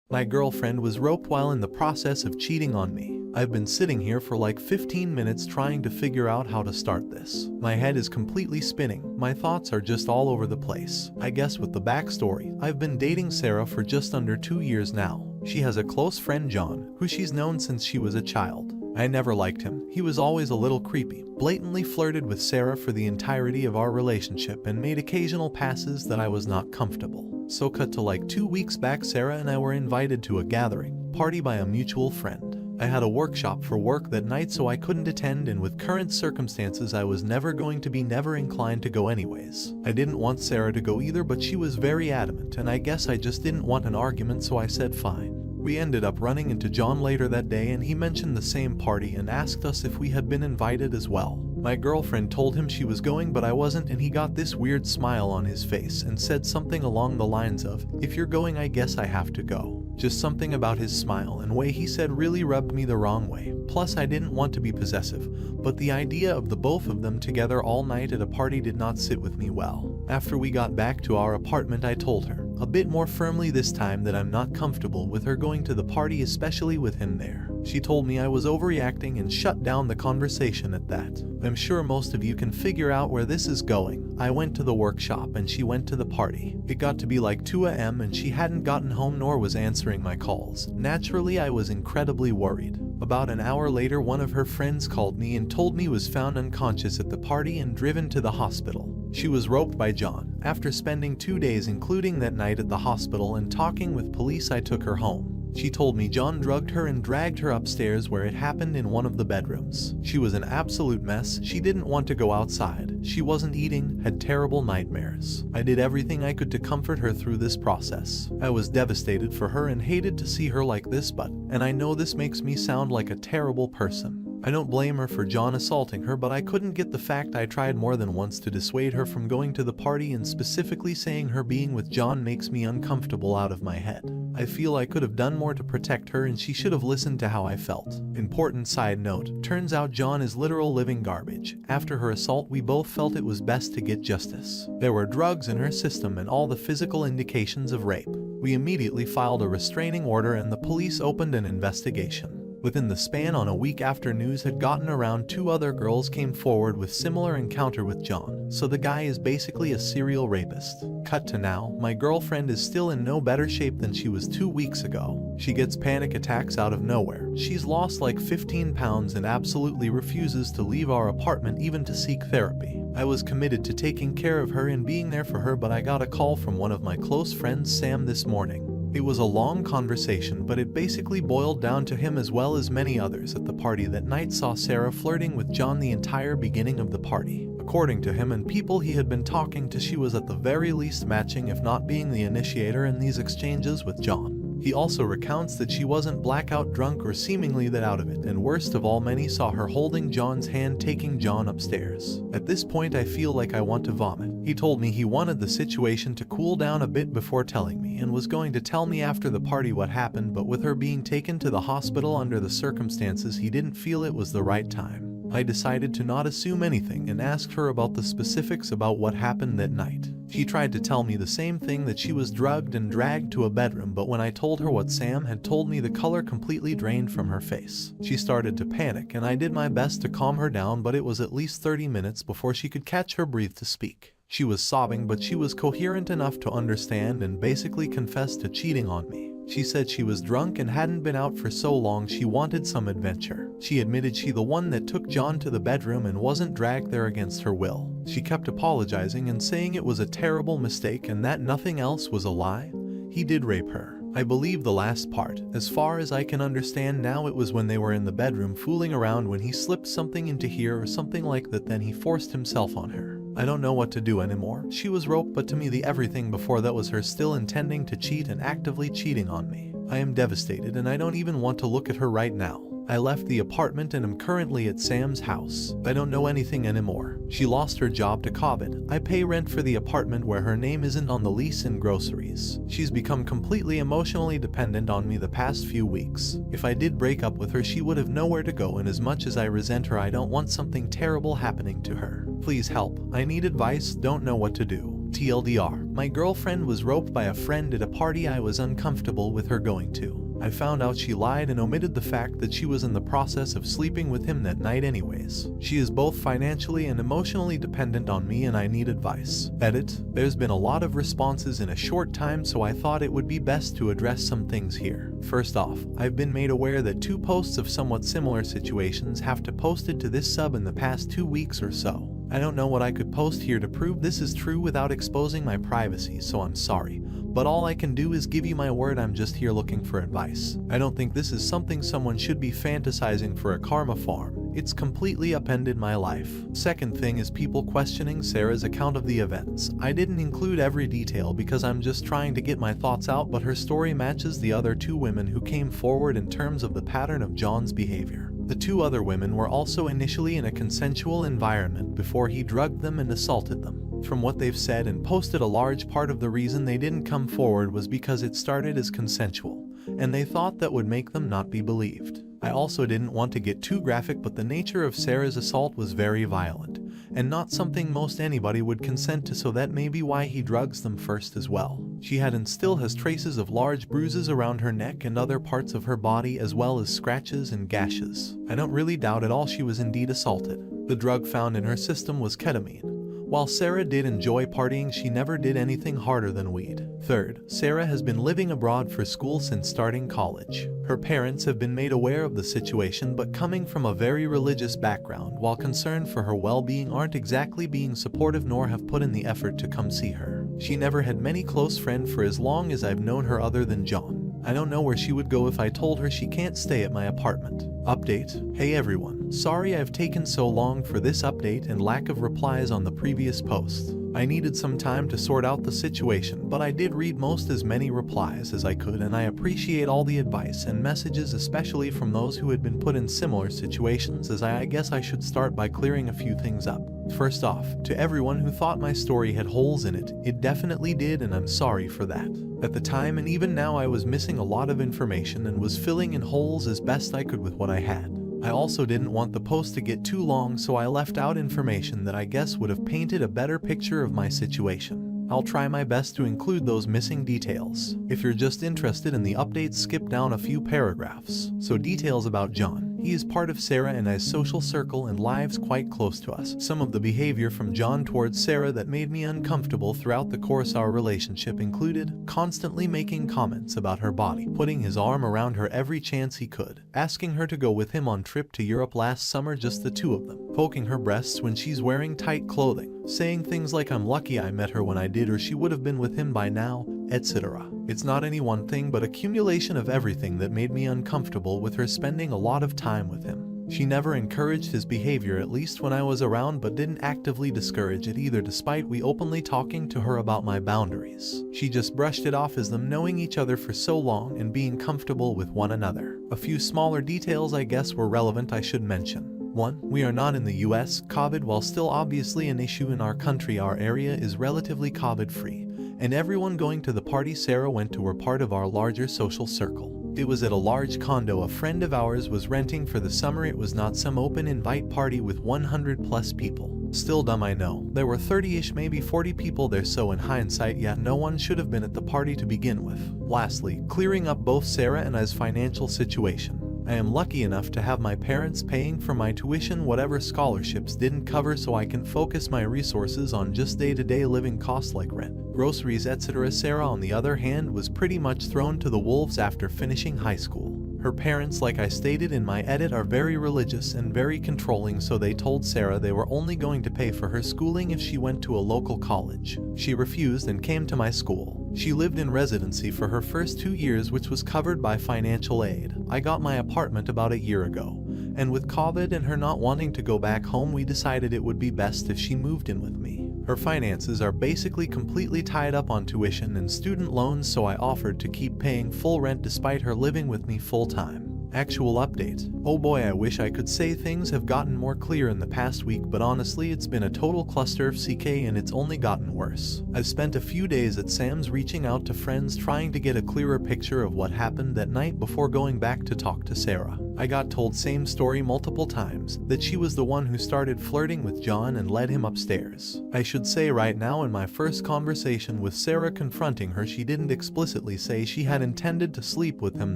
My girlfriend was roped while in the process of cheating on me. I've been sitting here for like 15 minutes trying to figure out how to start this. My head is completely spinning. My thoughts are just all over the place. I guess with the backstory, I've been dating Sarah for just under 2 years now. She has a close friend, John, who she's known since she was a child. I never liked him. He was always a little creepy, blatantly flirted with Sarah for the entirety of our relationship and made occasional passes that I was not comfortable. So cut to like 2 weeks back, Sarah and I were invited to a gathering party by a mutual friend. I had a workshop for work that night, so I couldn't attend, and with current circumstances I was never inclined to go anyways. I didn't want Sarah to go either, but she was very adamant, and I guess I just didn't want an argument, so I said fine. We ended up running into John later that day, and he mentioned the same party and asked us if we had been invited as well. My girlfriend told him she was going, but I wasn't, and he got this weird smile on his face and said something along the lines of, "If you're going, I guess I have to go." Just something about his smile and way he said really rubbed me the wrong way. Plus, I didn't want to be possessive, but the idea of the both of them together all night at a party did not sit with me well. After we got back to our apartment, I told her, a bit more firmly this time, that I'm not comfortable with her going to the party, especially with him there. She told me I was overreacting and shut down the conversation at that. I'm sure most of you can figure out where this is going. I went to the workshop and she went to the party. It got to be like 2 a.m. and she hadn't gotten home nor was answering my calls. Naturally, I was incredibly worried. About an hour later, one of her friends called me and told me she was found unconscious at the party and driven to the hospital. She was roped by John. After spending 2 days, including that night at the hospital, and talking with police, I took her home. She told me John drugged her and dragged her upstairs where it happened, in one of the bedrooms. She was an absolute mess. She didn't want to go outside. She wasn't eating, had terrible nightmares. I did everything I could to comfort her through this process. I was devastated for her and hated to see her like this, and I know this makes me sound like a terrible person. I don't blame her for John assaulting her, but I couldn't get the fact I tried more than once to dissuade her from going to the party, and specifically saying her being with John makes me uncomfortable out of my head. I feel I could have done more to protect her, and she should have listened to how I felt. Important side note, turns out John is literal living garbage. After her assault, we both felt it was best to get justice. There were drugs in her system and all the physical indications of rape. We immediately filed a restraining order and the police opened an investigation. Within the span on a week after news had gotten around, 2 other girls came forward with similar encounter with John, so the guy is basically a serial rapist. Cut to now, my girlfriend is still in no better shape than she was 2 weeks ago. She gets panic attacks out of nowhere. She's lost like 15 pounds and absolutely refuses to leave our apartment even to seek therapy. I was committed to taking care of her and being there for her, but I got a call from one of my close friends, Sam, this morning. It was a long conversation, but it basically boiled down to him, as well as many others at the party that night, saw Sarah flirting with John the entire beginning of the party. According to him and people he had been talking to, she was at the very least matching, if not being the initiator in these exchanges with John. He also recounts that she wasn't blackout drunk or seemingly that out of it, and worst of all, many saw her holding John's hand, taking John upstairs. At this point, I feel like I want to vomit. He told me he wanted the situation to cool down a bit before telling me, and was going to tell me after the party what happened, but with her being taken to the hospital under the circumstances, he didn't feel it was the right time. I decided to not assume anything and asked her about the specifics about what happened that night. She tried to tell me the same thing, that she was drugged and dragged to a bedroom, but when I told her what Sam had told me, the color completely drained from her face. She started to panic, and I did my best to calm her down, but it was at least 30 minutes before she could catch her breath to speak. She was sobbing, but she was coherent enough to understand and basically confessed to cheating on me. She said she was drunk and hadn't been out for so long, she wanted some adventure. She admitted she the one that took John to the bedroom and wasn't dragged there against her will. She kept apologizing and saying it was a terrible mistake and that nothing else was a lie. He did rape her. I believe the last part. As far as I can understand now, it was when they were in the bedroom fooling around when he slipped something into here or something like that, then he forced himself on her. I don't know what to do anymore. She was roped, but to me the everything before that was her still intending to cheat and actively cheating on me. I am devastated and I don't even want to look at her right now. I left the apartment and am currently at Sam's house. I don't know anything anymore. She lost her job to COVID. I pay rent for the apartment where her name isn't on the lease, and groceries. She's become completely emotionally dependent on me the past few weeks. If I did break up with her, she would have nowhere to go, and as much as I resent her, I don't want something terrible happening to her. Please help. I need advice, don't know what to do. TLDR, my girlfriend was roped by a friend at a party I was uncomfortable with her going to. I found out she lied and omitted the fact that she was in the process of sleeping with him that night anyways. She is both financially and emotionally dependent on me and I need advice. Edit. There's been a lot of responses in a short time, so I thought it would be best to address some things here. First off, I've been made aware that 2 posts of somewhat similar situations have to posted to this sub in the past 2 weeks or so. I don't know what I could post here to prove this is true without exposing my privacy, so I'm sorry. But all I can do is give you my word. I'm just here looking for advice. I don't think this is something someone should be fantasizing for a karma farm. It's completely upended my life. Second thing is people questioning Sarah's account of the events. I didn't include every detail because I'm just trying to get my thoughts out, but her story matches the other 2 women who came forward in terms of the pattern of John's behavior. The 2 other women were also initially in a consensual environment before he drugged them and assaulted them. From what they've said and posted, a large part of the reason they didn't come forward was because it started as consensual, and they thought that would make them not be believed. I also didn't want to get too graphic, but the nature of Sarah's assault was very violent, and not something most anybody would consent to, so that may be why he drugs them first as well. She had and still has traces of large bruises around her neck and other parts of her body, as well as scratches and gashes. I don't really doubt at all she was indeed assaulted. The drug found in her system was ketamine. While Sarah did enjoy partying, she never did anything harder than weed. Third, Sarah has been living abroad for school since starting college. Her parents have been made aware of the situation, but coming from a very religious background, while concerned for her well-being, aren't exactly being supportive nor have put in the effort to come see her. She never had many close friends for as long as I've known her other than John. I don't know where she would go if I told her she can't stay at my apartment. Update. Hey everyone, sorry I've taken so long for this update and lack of replies on the previous post. I needed some time to sort out the situation, but I did read most as many replies as I could, and I appreciate all the advice and messages, especially from those who had been put in similar situations, as I guess I should start by clearing a few things up. First off, to everyone who thought my story had holes in it, it definitely did, and I'm sorry for that. At the time and even now, I was missing a lot of information and was filling in holes as best I could with what I had. I also didn't want the post to get too long, so I left out information that I guess would have painted a better picture of my situation. I'll try my best to include those missing details. If you're just interested in the updates, skip down a few paragraphs. So details about John. He is part of Sarah and I's social circle and lives quite close to us. Some of the behavior from John towards Sarah that made me uncomfortable throughout the course of our relationship included constantly making comments about her body, putting his arm around her every chance he could, asking her to go with him on trip to Europe last summer, just the 2 of them, poking her breasts when she's wearing tight clothing, saying things like I'm lucky I met her when I did or she would have been with him by now, etc. It's not any one thing but accumulation of everything that made me uncomfortable with her spending a lot of time with him. She never encouraged his behavior, at least when I was around, but didn't actively discourage it either, despite we openly talking to her about my boundaries. She just brushed it off as them knowing each other for so long and being comfortable with one another. A few smaller details I guess were relevant I should mention. 1. We are not in the US. COVID, while still obviously an issue in our country, our area is relatively COVID-free, and everyone going to the party Sarah went to were part of our larger social circle. It was at a large condo a friend of ours was renting for the summer. It was not some open invite party with 100+ people. Still dumb, I know. There were 30-ish, maybe 40 people there, so in hindsight, yeah, no one should have been at the party to begin with. Lastly, clearing up both Sarah and I's financial situation. I am lucky enough to have my parents paying for my tuition, whatever scholarships didn't cover, so I can focus my resources on just day-to-day living costs like rent, groceries, etc. Sarah, on the other hand, was pretty much thrown to the wolves after finishing high school. Her parents, like I stated in my edit, are very religious and very controlling, so they told Sarah they were only going to pay for her schooling if she went to a local college. She refused and came to my school. She lived in residency for her first 2 years, which was covered by financial aid. I got my apartment about a year ago, and with COVID and her not wanting to go back home, we decided it would be best if she moved in with me. Her finances are basically completely tied up on tuition and student loans, so I offered to keep paying full rent despite her living with me full-time. Actual update. Oh boy, I wish I could say things have gotten more clear in the past week, but honestly it's been a total cluster of CK and it's only gotten worse. I've spent a few days at Sam's reaching out to friends trying to get a clearer picture of what happened that night before going back to talk to Sarah. I got told same story multiple times, that she was the one who started flirting with John and led him upstairs. I should say right now, in my first conversation with Sarah confronting her, she didn't explicitly say she had intended to sleep with him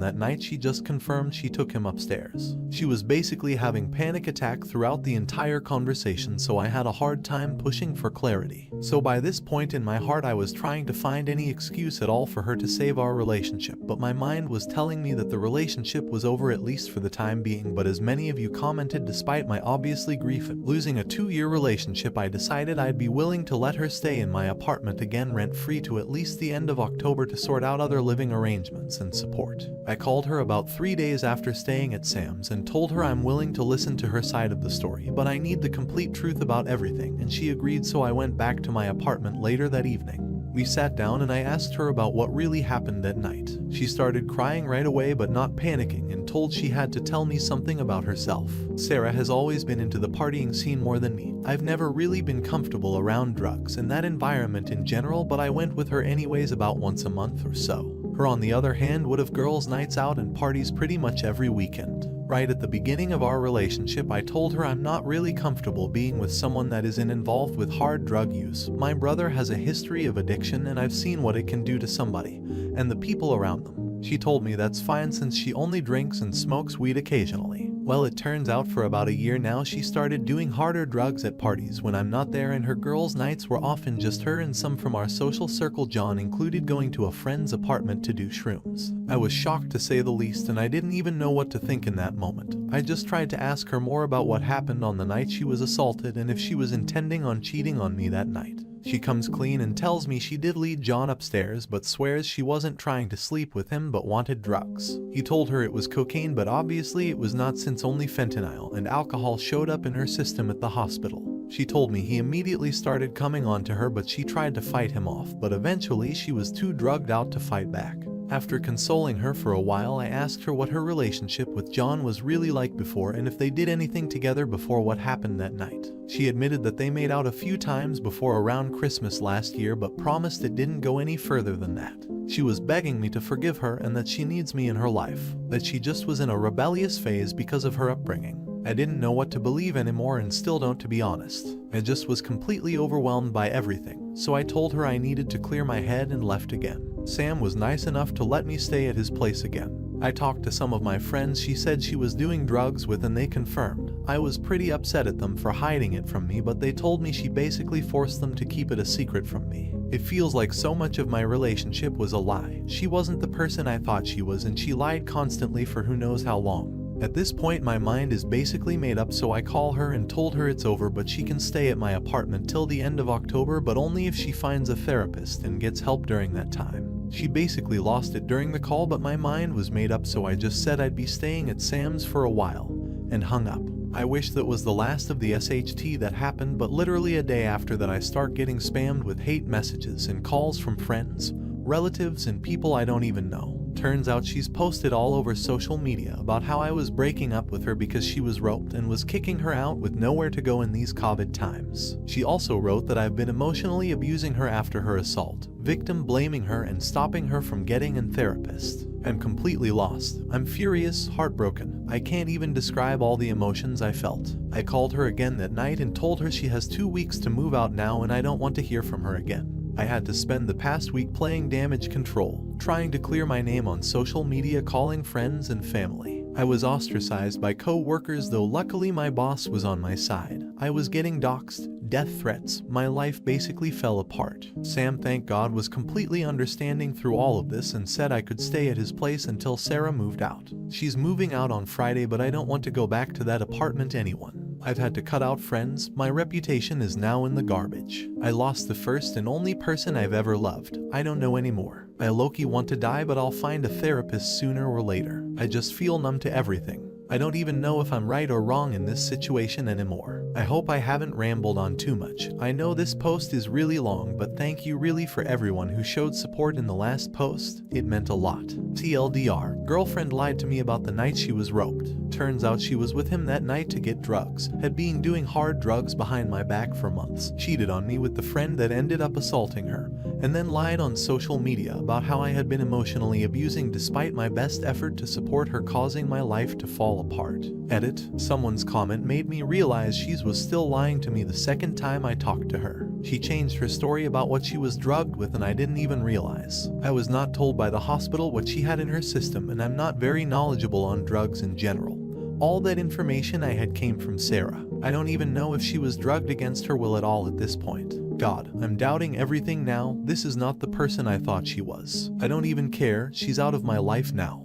that night, she just confirmed she took him upstairs. She was basically having panic attack throughout the entire conversation, so I had a hard time pushing for clarity. So by this point in my heart I was trying to find any excuse at all for her to save our relationship, but my mind was telling me that the relationship was over, at least for the time being. But as many of you commented, despite my obviously grief at losing a 2-year relationship, I decided I'd be willing to let her stay in my apartment again rent-free to at least the end of October to sort out other living arrangements and support. I called her about 3 days after staying at Sam's and told her I'm willing to listen to her side of the story, but I need the complete truth about everything, and she agreed, so I went back to my apartment later that evening. We sat down and I asked her about what really happened that night. She started crying right away but not panicking, and told she had to tell me something about herself. Sarah has always been into the partying scene more than me. I've never really been comfortable around drugs and that environment in general, but I went with her anyways about once a month or so. Her, on the other hand, would have girls' nights out and parties pretty much every weekend. Right at the beginning of our relationship, I told her I'm not really comfortable being with someone that isn't involved with hard drug use. My brother has a history of addiction and I've seen what it can do to somebody and the people around them. She told me that's fine since she only drinks and smokes weed occasionally. Well, it turns out for about a year now she started doing harder drugs at parties when I'm not there, and her girls' nights were often just her and some from our social circle, John included, going to a friend's apartment to do shrooms. I was shocked to say the least, and I didn't even know what to think in that moment. I just tried to ask her more about what happened on the night she was assaulted and if she was intending on cheating on me that night. She comes clean and tells me she did lead John upstairs, but swears she wasn't trying to sleep with him but wanted drugs. He told her it was cocaine, but obviously it was not, since only fentanyl and alcohol showed up in her system at the hospital. She told me he immediately started coming on to her, but she tried to fight him off, but eventually she was too drugged out to fight back. After consoling her for a while, I asked her what her relationship with John was really like before and if they did anything together before what happened that night. She admitted that they made out a few times before around Christmas last year, but promised it didn't go any further than that. She was begging me to forgive her and that she needs me in her life, that she just was in a rebellious phase because of her upbringing. I didn't know what to believe anymore, and still don't, to be honest. I just was completely overwhelmed by everything, so I told her I needed to clear my head and left again. Sam was nice enough to let me stay at his place again. I talked to some of my friends she said she was doing drugs with, and they confirmed. I was pretty upset at them for hiding it from me, but they told me she basically forced them to keep it a secret from me. It feels like so much of my relationship was a lie. She wasn't the person I thought she was, and she lied constantly for who knows how long. At this point my mind is basically made up, so I call her and told her it's over, but she can stay at my apartment till the end of October, but only if she finds a therapist and gets help during that time. She basically lost it during the call, but my mind was made up, so I just said I'd be staying at Sam's for a while and hung up. I wish that was the last of the SHT that happened, but literally a day after that I start getting spammed with hate messages and calls from friends, relatives, and people I don't even know. Turns out she's posted all over social media about how I was breaking up with her because she was roped and was kicking her out with nowhere to go in these COVID times. She also wrote that I've been emotionally abusing her after her assault, victim blaming her and stopping her from getting a therapist. I'm completely lost. I'm furious, heartbroken. I can't even describe all the emotions I felt. I called her again that night and told her she has 2 weeks to move out now and I don't want to hear from her again. I had to spend the past week playing damage control, trying to clear my name on social media, calling friends and family. I was ostracized by co-workers, though luckily my boss was on my side. I was getting doxxed, death threats, my life basically fell apart. Sam, thank God, was completely understanding through all of this and said I could stay at his place until Sarah moved out. She's moving out on Friday, but I don't want to go back to that apartment anyone. I've had to cut out friends. My reputation is now in the garbage. I lost the first and only person I've ever loved. I don't know anymore. I low-key want to die, but I'll find a therapist sooner or later. I just feel numb to everything. I don't even know if I'm right or wrong in this situation anymore. I hope I haven't rambled on too much. I know this post is really long, but thank you really for everyone who showed support in the last post. It meant a lot. TLDR, girlfriend lied to me about the night she was roped. Turns out she was with him that night to get drugs, had been doing hard drugs behind my back for months, cheated on me with the friend that ended up assaulting her, and then lied on social media about how I had been emotionally abusing despite my best effort to support her, causing my life to fall apart. Edit. Someone's comment made me realize she was still lying to me the second time I talked to her. She changed her story about what she was drugged with and I didn't even realize. I was not told by the hospital what she had in her system, and I'm not very knowledgeable on drugs in general. All that information I had came from Sarah. I don't even know if she was drugged against her will at all at this point. God, I'm doubting everything now. This is not the person I thought she was. I don't even care. She's out of my life now.